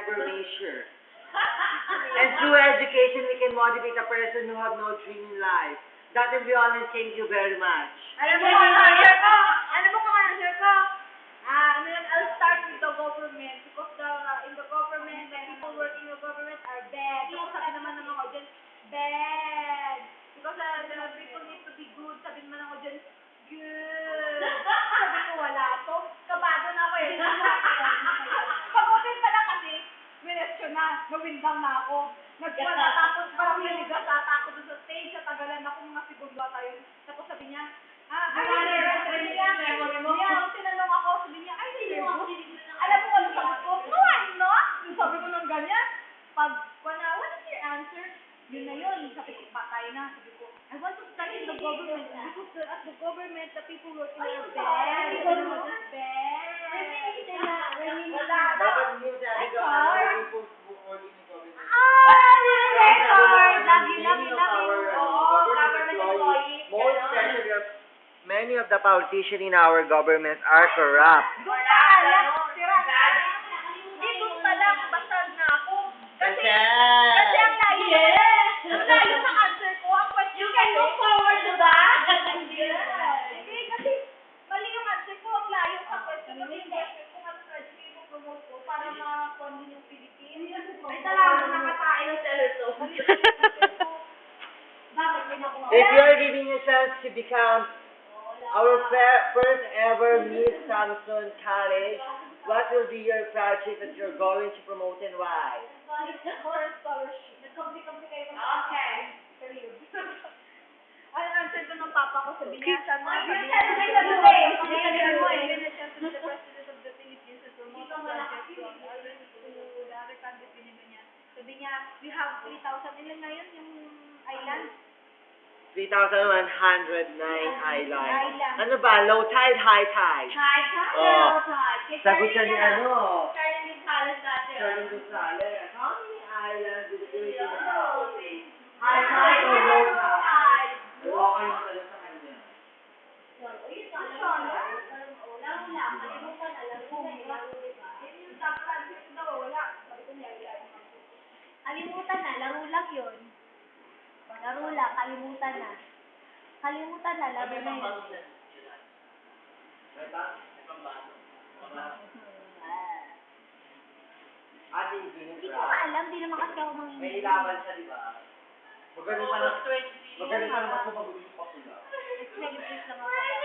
never measure. And through education, we can motivate a person who have no dream in life. Dr. Violan, thank you very much. Alam mo kung answer ko? Alam mo kung answer ko? I'll start with the government because in the government, the people working in the government are bad. Tapos sabi naman ng mga audience, bad. Because the people need to be good. Sabi naman ng audience, good. Sabi ko, wala to. Kabado na ako eh. Pabutin pala kasi, winestyon na. Nawindang na ako. Nagpapatapos parang niligas ata ako dun sa stage. Sa tagalan ako mga segundo tayo. Tapos sabi niya, tinanong ako, sabi niya, ay, alam mo ano sabi ko? No, I'm not. Sabi ko ng ganyan. Pag, what is your answer? Yun na yun. Sabi ko, patay na. Sabi ko, I want to study in the government. Because at the government, the people working are bad. Dapat hindi sabi ko, people who working in government. Many of the politicians in our government are corrupt. Hindi doon pa lang, basag na ako. Kasi ang layo. Ang layo sa answer ko. Ang question you can look forward to that. Hindi, kasi mali yung answer ko. Ang layo sa question. Kasi yung question ko, ano strategy mo promote ko para makakuha din yung Philippines. Ay, talaga nakatayo ng telephone. If you are giving a chance to become our first ever Miss Samson College, what will be your project that you're going to promote and why? Scholarship. Okay. Ang answer ko ng papa ko, sabi niya, the President of the Philippines and promote the project to the other countries, niya. Sabi niya, we have 3,000 ilan ngayon yung island? 3,109 islands. Ano ba? Low tide, high tide? High tide, Oh. low tide. Sagot siya ni ano? Charlie Gonzalez dati. Charlie Gonzalez. How many islands do the Philippines have? High tide or low tide? Low tide pala sa kanya. Kalimutan na, laro lang yun. Laro lang, kalimutan na. Kalimutan na, laro na yun. Ate, hindi Hindi ko alam, di naman kasi ako manginginig. may ilaban siya, di ba? Magaling pa naman ako pag-uwi pa pula. Nag-please lang ako.